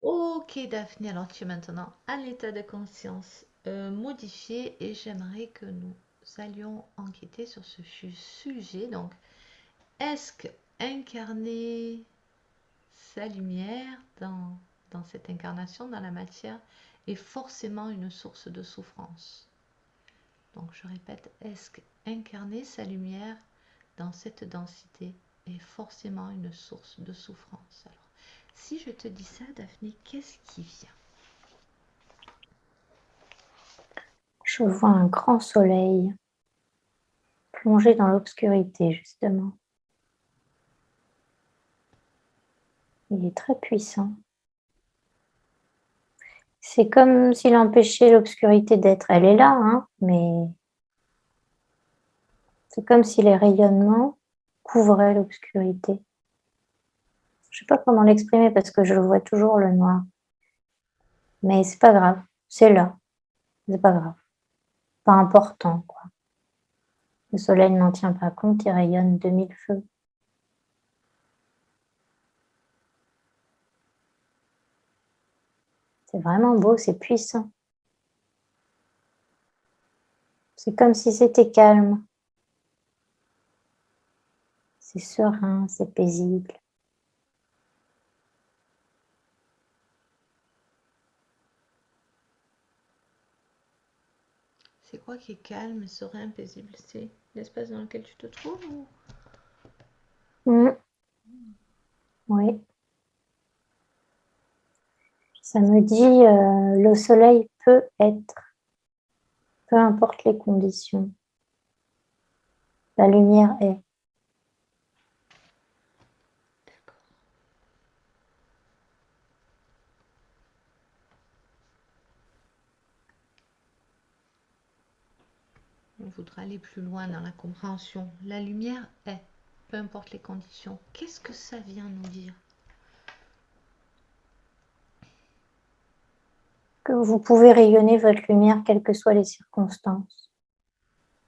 Ok, Daphné, alors tu es maintenant à l'état de conscience modifié et j'aimerais que nous allions enquêter sur ce sujet. Donc, est-ce que incarner sa lumière dans cette incarnation, dans la matière, est forcément une source de souffrance? Donc, je répète, est-ce que incarner sa lumière dans cette densité est forcément une source de souffrance? Alors, si je te dis ça, Daphné, qu'est-ce qui vient? Je vois un grand soleil plongé dans l'obscurité, justement. Il est très puissant. C'est comme s'il empêchait l'obscurité d'être. Elle est là, hein, mais c'est comme si les rayonnements couvraient l'obscurité. Je sais pas comment l'exprimer parce que je vois toujours le noir. Mais c'est pas grave. C'est là. C'est pas grave. Pas important, quoi. Le soleil n'en tient pas compte, il rayonne de mille feux. C'est vraiment beau, c'est puissant. C'est comme si c'était calme. C'est serein, c'est paisible. C'est quoi qui est calme, serein, paisible? C'est l'espace dans lequel tu te trouves ou... Mmh, oui. Ça me dit, le soleil peut être, peu importe les conditions. La lumière est. On voudrait aller plus loin dans la compréhension. La lumière est, peu importe les conditions. Qu'est-ce que ça vient nous dire? Que vous pouvez rayonner votre lumière quelles que soient les circonstances.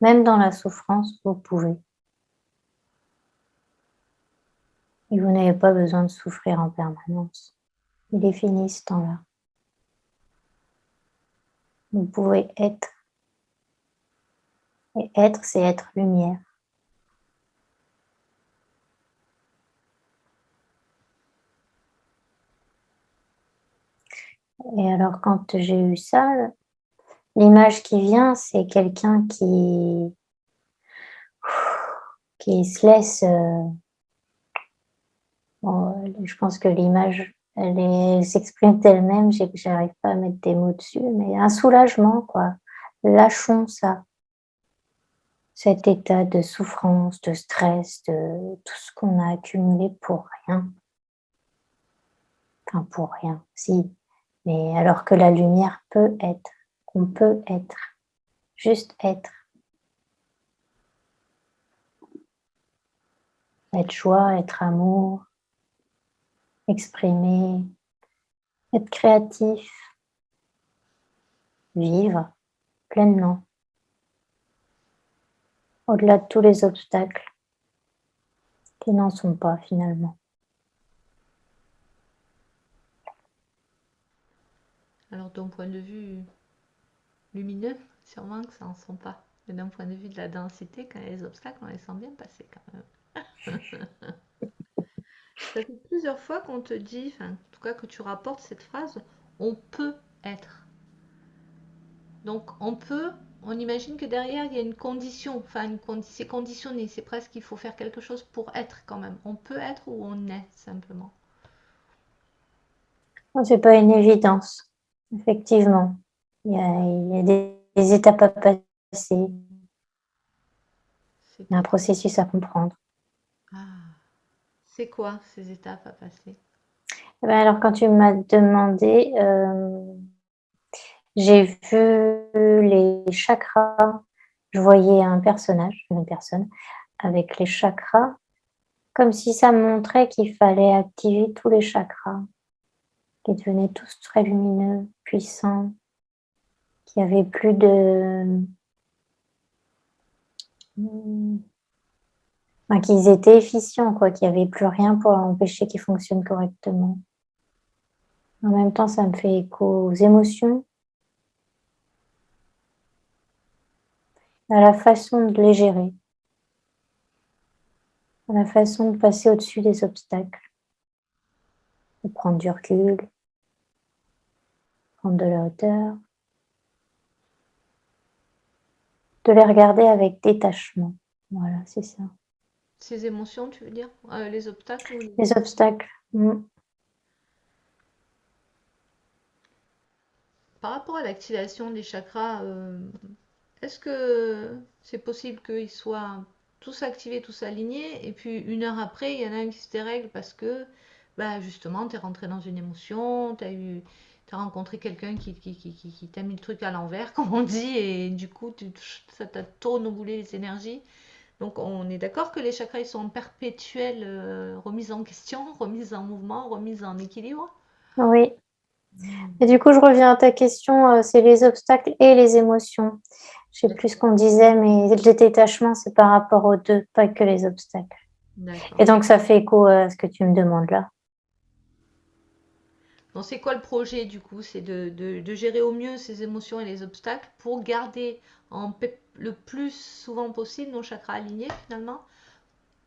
Même dans la souffrance, vous pouvez. Et vous n'avez pas besoin de souffrir en permanence. Il est fini ce temps-là. Vous pouvez être. Et être, c'est être lumière. Et alors, quand j'ai eu ça, l'image qui vient, c'est quelqu'un qui se laisse. Bon, je pense que l'image, elle s'exprime d'elle-même. J'arrive pas à mettre des mots dessus, mais un soulagement, quoi. Lâchons ça. Cet état de souffrance, de stress, de tout ce qu'on a accumulé pour rien. Enfin, pour rien, si. Mais alors que la lumière peut être, qu'on peut être, juste être. Être joie, être amour, exprimer, être créatif, vivre pleinement, au-delà de tous les obstacles qui n'en sont pas finalement. Alors, d'un point de vue lumineux, sûrement que ça n'en sont pas. Mais d'un point de vue de la densité, quand il y a les obstacles, on les sent bien passer quand même. Ça fait plusieurs fois qu'on te dit, enfin, en tout cas que tu rapportes cette phrase, on peut être. Donc on peut, on imagine que derrière il y a une condition, enfin c'est conditionné, c'est presque qu'il faut faire quelque chose pour être quand même. On peut être ou on est simplement. C'est pas une évidence, effectivement. Il y a des étapes à passer, un C'est-à-dire, processus à comprendre. ah, c'est quoi ces étapes à passer? Eh ben alors, quand tu m'as demandé, j'ai vu les chakras. Je voyais un personnage, une personne, avec les chakras, comme si ça me montrait qu'il fallait activer tous les chakras, qui devenaient tous très lumineux, puissants, qu'il y avait plus de... Enfin, qu'ils étaient efficients, quoi, qu'il n'y avait plus rien pour empêcher qu'ils fonctionnent correctement. En même temps, ça me fait écho aux émotions, à la façon de les gérer, à la façon de passer au-dessus des obstacles, de prendre du recul, prendre de la hauteur, de les regarder avec détachement. Voilà, c'est ça. Ces émotions, tu veux dire? Les obstacles ou les... Les obstacles. Par rapport à l'activation des chakras, est-ce que c'est possible qu'ils soient tous activés, tous alignés, et puis une heure après, il y en a un qui se dérègle parce que, bah justement, tu es rentré dans une émotion, t'as rencontré quelqu'un qui t'a mis le truc à l'envers, comme on dit, et du coup, ça t'a tournoboulé les énergies. Donc, on est d'accord que les chakras, ils sont en perpétuelle remise en question, remise en mouvement, remise en équilibre? Oui. Et du coup, je reviens à ta question, c'est les obstacles et les émotions. Je sais plus ce qu'on disait, mais le détachement, c'est par rapport aux deux, pas que les obstacles. D'accord. Et donc, ça fait écho à ce que tu me demandes là. Donc, c'est quoi le projet du coup? C'est de gérer au mieux ces émotions et les obstacles pour garder le plus souvent possible nos chakras alignés finalement.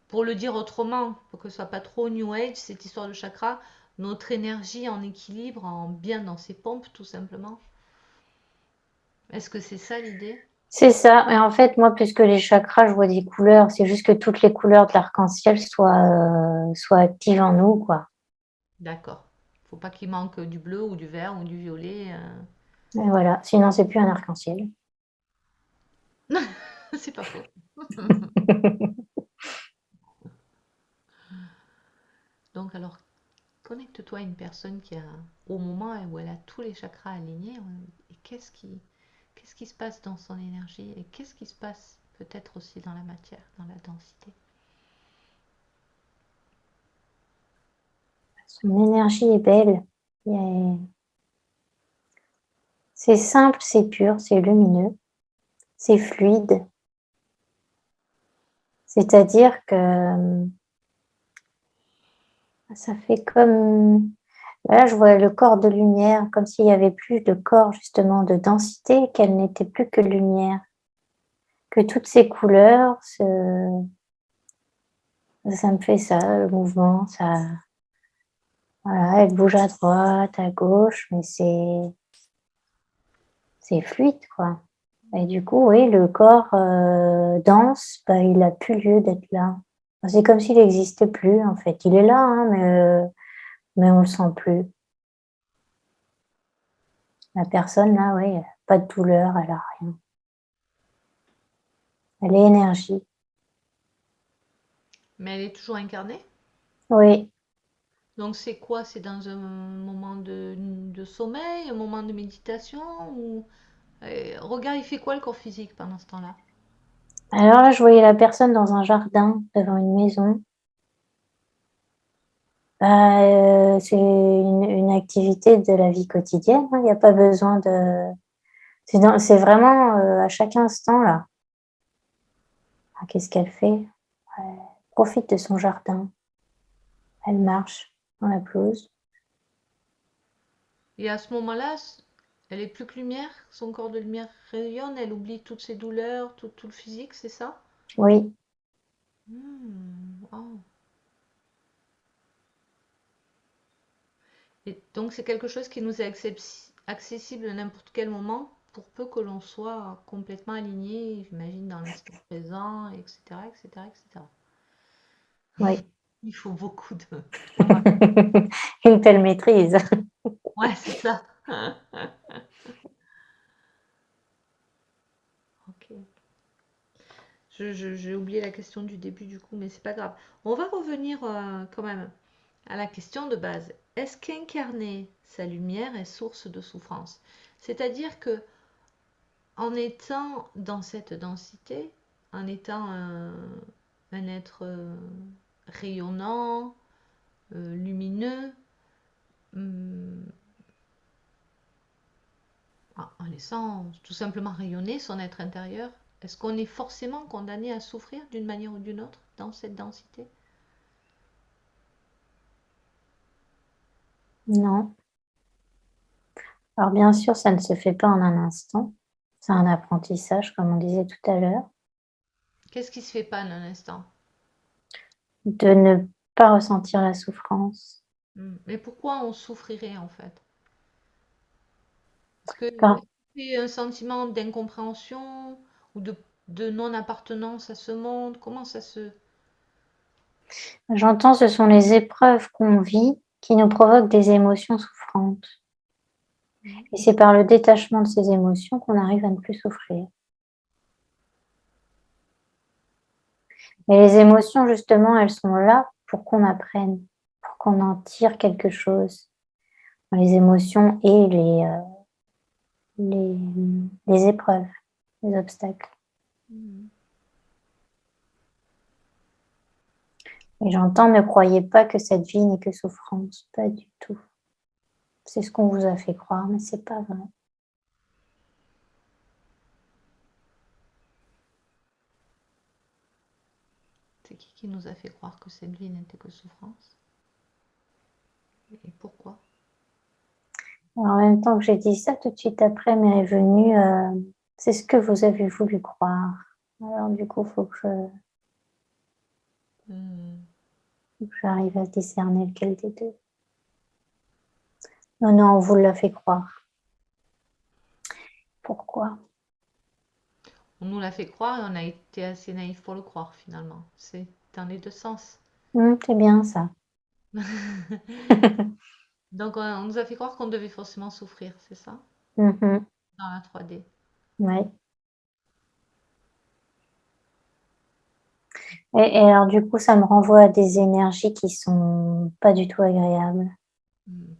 Pour le dire autrement, pour que ce soit pas trop New Age, cette histoire de chakras, notre énergie en équilibre, en bien dans ses pompes tout simplement. Est-ce que c'est ça l'idée? C'est ça. Et en fait, moi, puisque les chakras, je vois des couleurs, c'est juste que toutes les couleurs de l'arc-en-ciel soient actives en nous, quoi. D'accord. Faut pas qu'il manque du bleu ou du vert ou du violet. Et voilà. Sinon, c'est plus un arc-en-ciel. C'est pas faux. Donc alors, connecte-toi à une personne qui a, au moment où elle a tous les chakras alignés, et qu'est-ce qui se passe dans son énergie et qu'est-ce qui se passe peut-être aussi dans la matière, dans la densité. Son énergie est belle. C'est simple, c'est pur, c'est lumineux, c'est fluide. C'est-à-dire que ça fait comme... Là, je vois le corps de lumière, comme s'il y avait plus de corps, justement, de densité, qu'elle n'était plus que lumière. Que toutes ces couleurs, ça me fait ça, le mouvement, ça... Voilà, elle bouge à droite, à gauche, mais c'est fluide, quoi. Et du coup, oui, le corps dense, bah, il a plus lieu d'être là. C'est comme s'il n'existait plus, en fait. Il est là, hein, mais on le sent plus. La personne, là, oui, elle a pas de douleur, elle a rien. Elle est énergie. Mais elle est toujours incarnée. Oui. Donc c'est quoi? C'est dans un moment de sommeil, un moment de méditation ou regarde, il fait quoi le corps physique pendant ce temps-là? Alors là, je voyais la personne dans un jardin, devant une maison. Bah, c'est une activité de la vie quotidienne, hein. Il n'y a pas besoin de... C'est vraiment à chaque instant, là. Ah, qu'est-ce qu'elle fait? Elle profite de son jardin. Elle marche dans la pelouse. Et à ce moment-là, elle est plus que lumière, son corps de lumière rayonne, elle oublie toutes ses douleurs, tout le physique, c'est ça? Oui, Wow. Et donc c'est quelque chose qui nous est accessible à n'importe quel moment, pour peu que l'on soit complètement aligné, j'imagine, dans l'instant présent, etc., etc., etc. oui. Il faut beaucoup de... Une telle maîtrise. Ouais, c'est ça. Ok. J'ai oublié la question du début du coup, mais c'est pas grave. On va revenir quand même à la question de base. Est-ce qu'incarner sa lumière est source de souffrance? C'est-à-dire que en étant dans cette densité, en étant un être rayonnant, lumineux, hum, en laissant tout simplement rayonner son être intérieur, est-ce qu'on est forcément condamné à souffrir d'une manière ou d'une autre dans cette densité? Non. Alors bien sûr, ça ne se fait pas en un instant. C'est un apprentissage, comme on disait tout à l'heure, Qu'est-ce qui se fait pas en un instant? de ne pas ressentir la souffrance. Mais pourquoi on souffrirait en fait? Est-ce que Car c'est un sentiment d'incompréhension ou de non-appartenance à ce monde? Comment ça se... j'entends, ce sont les épreuves qu'on vit qui nous provoquent des émotions souffrantes. Mhm. Et c'est par le détachement de ces émotions qu'on arrive à ne plus souffrir. Mais les émotions, justement, elles sont là pour qu'on apprenne, pour qu'on en tire quelque chose. Les émotions et les, les épreuves, les obstacles. Mhm. Et j'entends, ne croyez pas que cette vie n'est que souffrance. Pas du tout. C'est ce qu'on vous a fait croire, mais c'est pas vrai. C'est qui nous a fait croire que cette vie n'était que souffrance? Et pourquoi? Alors, en même temps que j'ai dit ça, tout de suite après m'est venu, c'est ce que vous avez voulu croire. Alors du coup, il faut que Hmm. j'arrive à discerner lequel des deux. Non, non, on vous l'a fait croire. Pourquoi? On nous l'a fait croire et on a été assez naïf pour le croire finalement. C'est dans les deux sens. C'est bien ça. Donc on nous a fait croire qu'on devait forcément souffrir, c'est ça? Mhm. Dans la 3D. Ouais. Et alors du coup, ça me renvoie à des énergies qui sont pas du tout agréables. Hmm.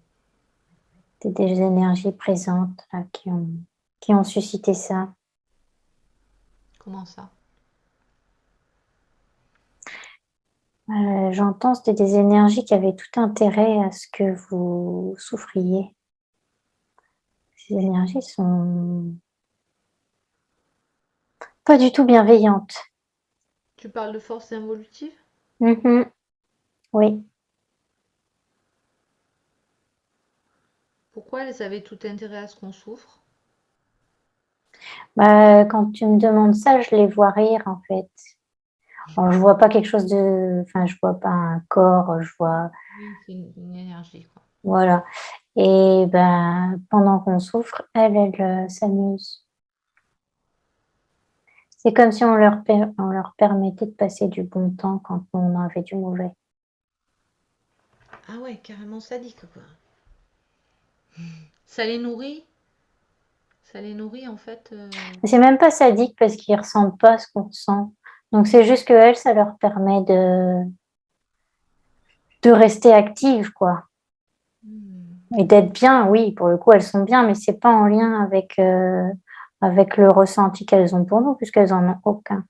C'est des énergies présentes là, qui ont suscité ça. Comment ça? J'entends, c'était des énergies qui avaient tout intérêt à ce que vous souffriez. Ces énergies sont pas du tout bienveillantes. Tu parles de force involutive? Mhm. Oui. Pourquoi elles avaient tout intérêt à ce qu'on souffre? Bah, quand tu me demandes ça, je les vois rire en fait. Alors, je vois pas quelque chose de, enfin, je vois pas un corps, je vois, Oui, c'est une énergie, quoi. voilà. Et ben, pendant qu'on souffre, elles s'amusent. C'est comme si on leur permettait de passer du bon temps quand on avait du mauvais. Ah ouais, carrément sadique, quoi. Ça les nourrit? Ça les nourrit, en fait. C'est même pas sadique parce qu'ils ressentent pas ce qu'on ressent. Donc c'est juste que elles, ça leur permet de rester actives, quoi. Hmm. Et d'être bien, oui, pour le coup, elles sont bien, mais c'est pas en lien avec le ressenti qu'elles ont pour nous, puisqu'elles en ont aucun.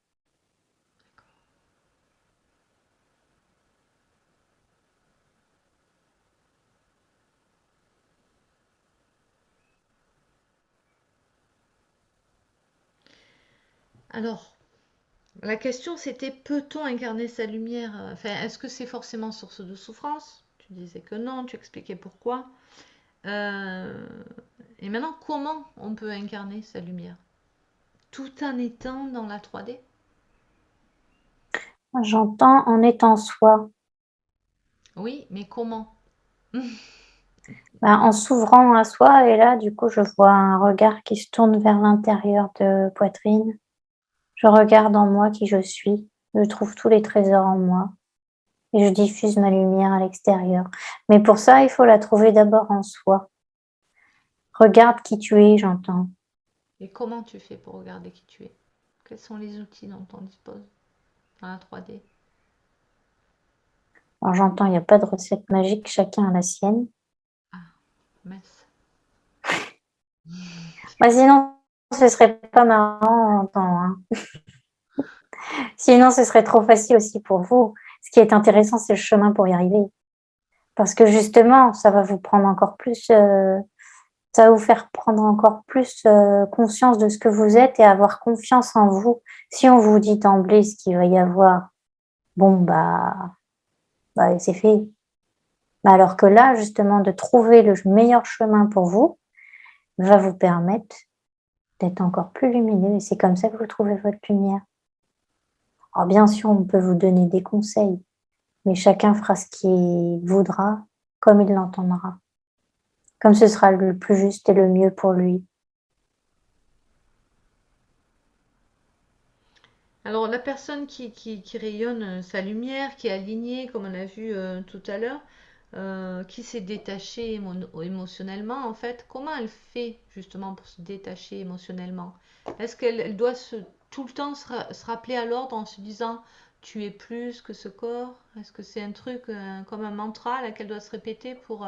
Alors, la question c'était peut-on incarner sa lumière? Enfin, est-ce que c'est forcément source de souffrance? Tu disais que non, tu expliquais pourquoi. Euh, Et maintenant, comment on peut incarner sa lumière? Tout en étant dans la 3D? J'entends en étant soi, Oui, mais comment? ben, en s'ouvrant à soi, et là, du coup, je vois un regard qui se tourne vers l'intérieur de poitrine. Je regarde en moi qui je suis, je trouve tous les trésors en moi, et je diffuse ma lumière à l'extérieur. Mais pour ça, il faut la trouver d'abord en soi. Regarde qui tu es, j'entends. Et comment tu fais pour regarder qui tu es? Quels sont les outils dont on dispose dans la 3D? Alors j'entends, il n'y a pas de recette magique, chacun a la sienne. Ah, mince. Bah, sinon, ce serait pas marrant, j'entends, hein. Sinon, ce serait trop facile aussi pour vous. Ce qui est intéressant, c'est le chemin pour y arriver. Parce que justement, ça va vous prendre encore plus, ça va vous faire prendre encore plus conscience de ce que vous êtes et avoir confiance en vous. Si on vous dit d'emblée ce qu'il va y avoir, bon, bah c'est fait. Bah, alors que là, justement, de trouver le meilleur chemin pour vous, va vous permettre d'être encore plus lumineux et c'est comme ça que vous trouvez votre lumière. Alors bien sûr, on peut vous donner des conseils, mais chacun fera ce qu'il voudra, comme il l'entendra, comme ce sera le plus juste et le mieux pour lui. Alors, la personne qui rayonne sa lumière, qui est alignée, comme on a vu tout à l'heure, qui s'est détachée émotionnellement, en fait, comment elle fait justement pour se détacher émotionnellement? Est-ce qu'elle doit tout le temps se rappeler à l'ordre en se disant tu es plus que ce corps? Est-ce que c'est un truc comme un mantra là, qu'elle doit se répéter pour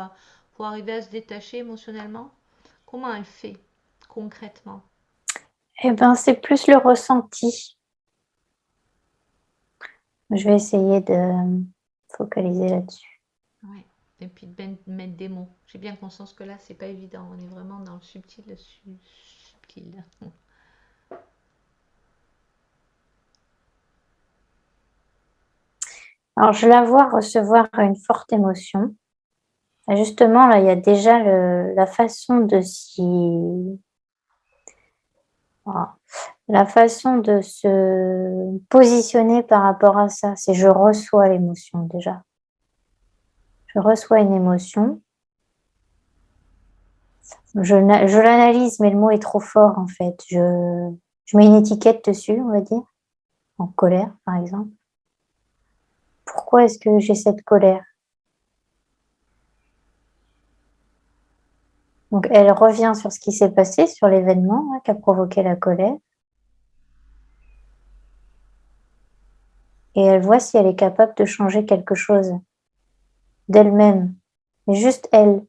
arriver à se détacher émotionnellement? Comment elle fait concrètement? Eh ben, c'est plus le ressenti. Je vais essayer de focaliser là-dessus. Ouais. Et puis de mettre des mots. J'ai bien conscience que là, c'est pas évident. On est vraiment dans le subtil, subtil. Alors, je la vois recevoir une forte émotion. Et justement, là, il y a déjà la façon de voilà, la façon de se positionner par rapport à ça. C'est je reçois l'émotion déjà. Je reçois une émotion. Je l'analyse, mais le mot est trop fort en fait. Je mets une étiquette dessus, on va dire, en colère par exemple. Pourquoi est-ce que j'ai cette colère? Donc elle revient sur ce qui s'est passé, sur l'événement qui a provoqué la colère, et elle voit si elle est capable de changer quelque chose d'elle-même. Mais juste elle,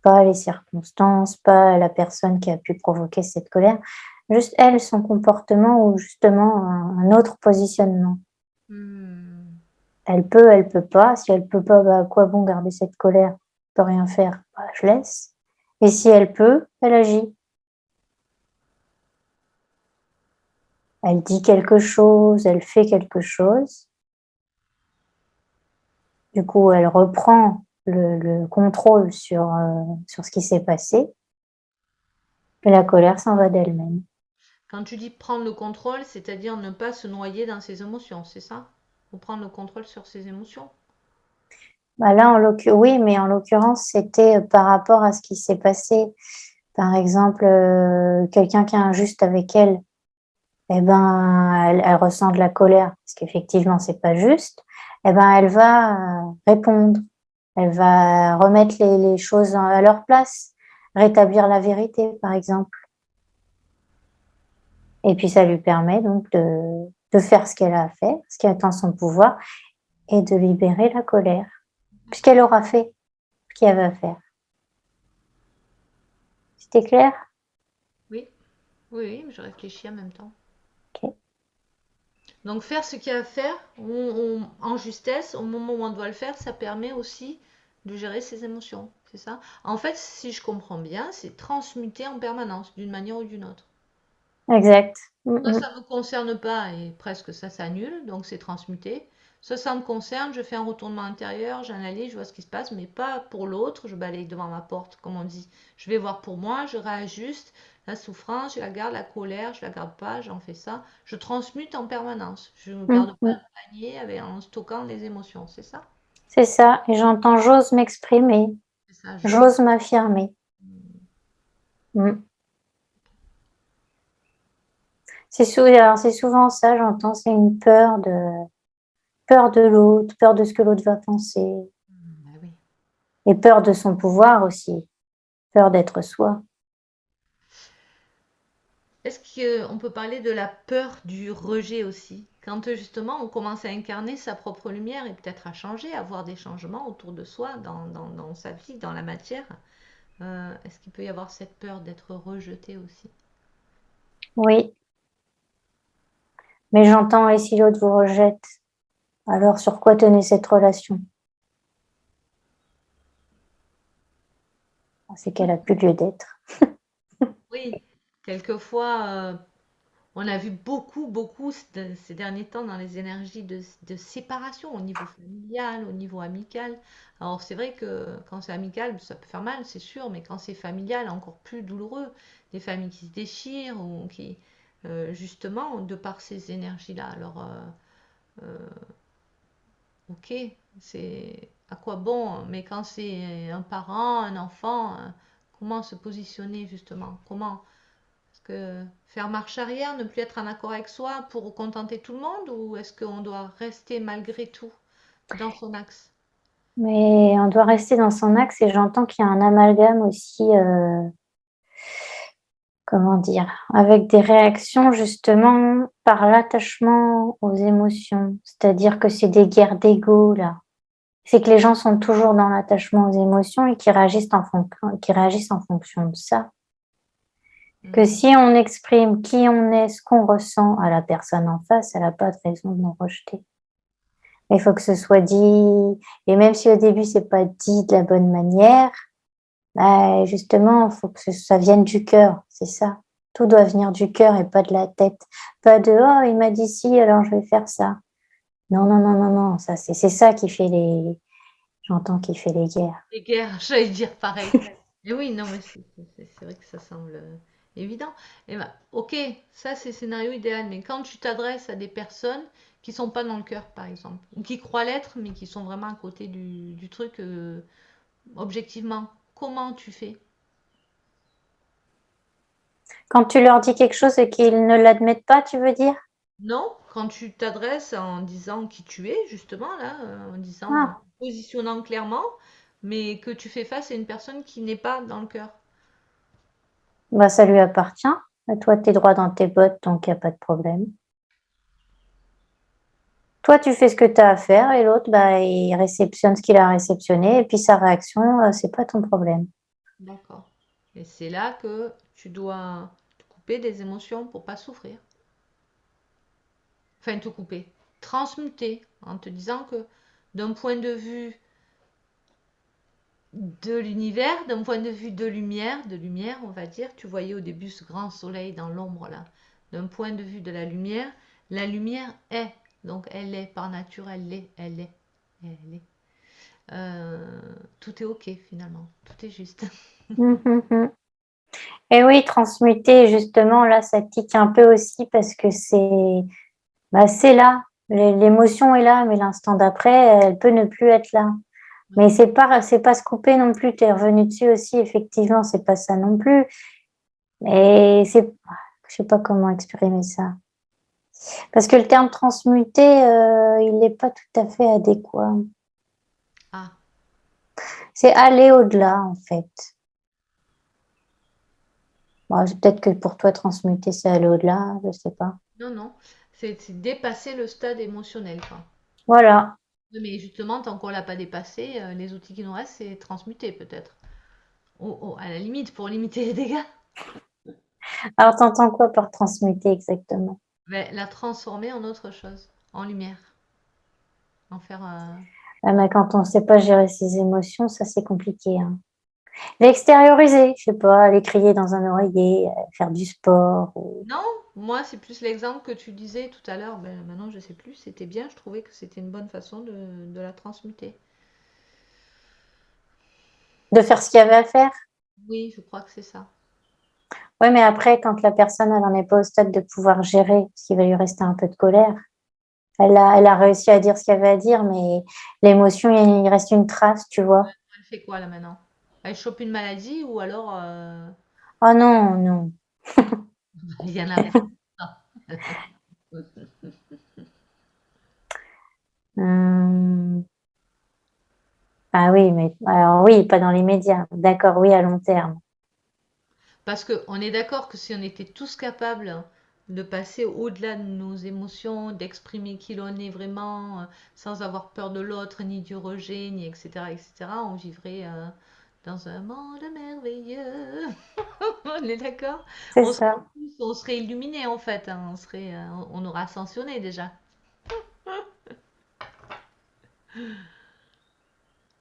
pas les circonstances, pas la personne qui a pu provoquer cette colère, juste elle, son comportement ou justement un autre positionnement. Hmm. Elle peut pas. Si elle peut pas, bah, à quoi bon garder cette colère? Je peux rien faire, bah, je laisse. Et si elle peut, elle agit. Elle dit quelque chose, elle fait quelque chose. Du coup, elle reprend le contrôle sur ce qui s'est passé et la colère s'en va d'elle-même. Quand tu dis prendre le contrôle, c'est-à-dire ne pas se noyer dans ses émotions, c'est ça? Ou prendre le contrôle sur ses émotions? Bah là, oui, mais en l'occurrence, c'était par rapport à ce qui s'est passé. Par exemple, quelqu'un qui est injuste avec elle, eh ben, elle ressent de la colère parce qu'effectivement, c'est pas juste. Eh ben, elle va répondre, elle va remettre les choses à leur place, rétablir la vérité, par exemple. Et puis, ça lui permet donc de faire ce qu'elle a à faire, ce qui est en son pouvoir, et de libérer la colère, puisqu'elle aura fait ce qu'il y avait à faire. C'était clair? Oui, oui, oui, je réfléchis en même temps. Ok. Donc faire ce qu'il y a à faire en justesse, au moment où on doit le faire, ça permet aussi de gérer ses émotions, c'est ça? En fait, si je comprends bien, c'est transmuter en permanence, d'une manière ou d'une autre. Exact. Soit Mm, ça ne me concerne pas et presque ça s'annule, donc c'est transmuté. Soit ça me concerne, je fais un retournement intérieur, j'analyse, je vois ce qui se passe, mais pas pour l'autre, je balaye devant ma porte, comme on dit. Je vais voir pour moi, je réajuste la souffrance, je la garde, la colère, je la garde pas, j'en fais ça. Je transmute en permanence. Je ne garde pas mm. un panier en stockant les émotions, c'est ça? C'est ça. Et j'entends j'ose m'exprimer, C'est ça, j'ose. j'ose m'affirmer. Mm. Alors c'est souvent ça, j'entends, c'est une peur de l'autre, peur de ce que l'autre va penser, Bah oui. et peur de son pouvoir aussi, peur d'être soi. Est-ce qu'on peut parler de la peur du rejet aussi? Quand justement on commence à incarner sa propre lumière et peut-être à changer, à voir des changements autour de soi, dans sa vie, dans la matière, est-ce qu'il peut y avoir cette peur d'être rejeté aussi? Oui, mais j'entends et si l'autre vous rejette, alors sur quoi tenait cette relation? C'est qu'elle a plus lieu d'être. Oui, quelquefois, On a vu beaucoup ces derniers temps dans les énergies de séparation au niveau familial, au niveau amical. Alors c'est vrai que quand c'est amical, ça peut faire mal, c'est sûr, mais quand c'est familial, encore plus douloureux. Des familles qui se déchirent ou qui, justement, de par ces énergies-là. Alors, ok, c'est à quoi bon, mais quand c'est un parent, un enfant, comment se positionner justement? Comment? Est-ce que faire marche arrière, ne plus être en accord avec soi pour contenter tout le monde, ou est-ce qu'on doit rester malgré tout dans son axe? Mais on doit rester dans son axe et j'entends qu'il y a un amalgame aussi, comment dire, avec des réactions justement par l'attachement aux émotions. C'est-à-dire que c'est des guerres d'ego là. C'est que les gens sont toujours dans l'attachement aux émotions et qui réagissent en fonction de ça. Que Mhm. si on exprime qui on est, ce qu'on ressent à la personne en face, elle n'a pas de raison de nous rejeter. Il faut que ce soit dit, et même si au début c'est pas dit de la bonne manière, bah, justement, il faut que ça vienne du cœur, c'est ça. Tout doit venir du cœur et pas de la tête. Pas de oh, il m'a dit si, alors je vais faire ça. Non, non, non, non, non, ça c'est ça qui fait les. J'entends qui fait les guerres. Les guerres, j'allais dire pareil. Et oui, non, mais c'est vrai que ça semble évident. Et ben, ok, ça c'est le scénario idéal, mais quand tu t'adresses à des personnes qui sont pas dans le cœur, par exemple, ou qui croient l'être, mais qui sont vraiment à côté du truc, objectivement, comment tu fais? Quand tu leur dis quelque chose et qu'ils ne l'admettent pas, tu veux dire? Non, quand tu t'adresses en disant qui tu es, justement, là, en disant, Ah, positionnant clairement, mais que tu fais face à une personne qui n'est pas dans le cœur. bah ça lui appartient. Toi, t'es droit dans tes bottes, donc il n'y a pas de problème. Toi, tu fais ce que tu as à faire et l'autre, bah, il réceptionne ce qu'il a réceptionné et puis sa réaction, c'est pas ton problème. D'accord. Et c'est là que tu dois te couper des émotions pour pas souffrir. Enfin, te couper. Transmuter en te disant que d'un point de vue de l'univers, d'un point de vue de lumière, on va dire, tu voyais au début ce grand soleil dans l'ombre là. D'un point de vue de la lumière est. Donc elle est par nature, elle est. Tout est ok finalement, tout est juste. Mhm. Et oui, transmuter, justement, là, ça tique un peu aussi parce que c'est là. L'émotion est là, mais l'instant d'après, elle peut ne plus être là. Ouais. Mais c'est pas se couper non plus. Tu es revenu dessus aussi, effectivement, c'est pas ça non plus. Mais je sais pas comment exprimer ça. Parce que le terme transmuter, il n'est pas tout à fait adéquat. Ah, C'est aller au-delà, en fait. Bon, peut-être que pour toi, transmuter, c'est aller au-delà, je sais pas. non, non, c'est dépasser le stade émotionnel, quoi. Voilà. Oui, mais justement, tant qu'on l'a pas dépassé, les outils qui nous restent, c'est transmuter peut-être. À la limite, pour limiter les dégâts. Alors, t'entends quoi par transmuter exactement? Mais la transformer en autre chose, en lumière. En faire. Mais quand on ne sait pas gérer ses émotions, ça, c'est compliqué, hein. L'extérioriser, je sais pas, aller crier dans un oreiller, faire du sport. Non, moi, c'est plus l'exemple que tu disais tout à l'heure. Ben, maintenant, je sais plus. C'était bien, je trouvais que c'était une bonne façon de la transmuter. De faire ce qu'il y avait à faire. Oui, je crois que c'est ça. Oui, mais après, quand la personne, elle n'en est pas au stade de pouvoir gérer, parce qu'il va lui rester un peu de colère. Elle a réussi à dire ce qu'il y avait à dire, mais l'émotion, il reste une trace, tu vois. Elle fait quoi là maintenant? Elle chope une maladie ou alors Oh non, non. il y en a. Hum, ah oui, mais alors oui, pas dans l'immédiat. D'accord, oui, à long terme. Parce qu'on est d'accord que si on était tous capables de passer au-delà de nos émotions, d'exprimer qui l'on est vraiment, sans avoir peur de l'autre, ni du rejet, ni etc., on vivrait dans un monde merveilleux. On est d'accord? C'est On serait, ça. on serait illuminé en fait, hein, on aura ascensionné déjà.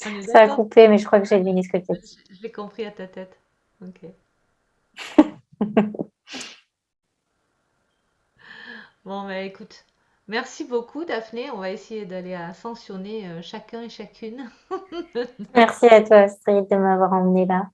On est Ça a d'accord? coupé, mais je crois que j'ai deviné ce que tu as dit. Je l'ai compris à ta tête. Ok. Bon, bah écoute, merci beaucoup Daphné. On va essayer d'aller à sanctionner chacun et chacune. Merci à toi, Astrid, de m'avoir emmenée là.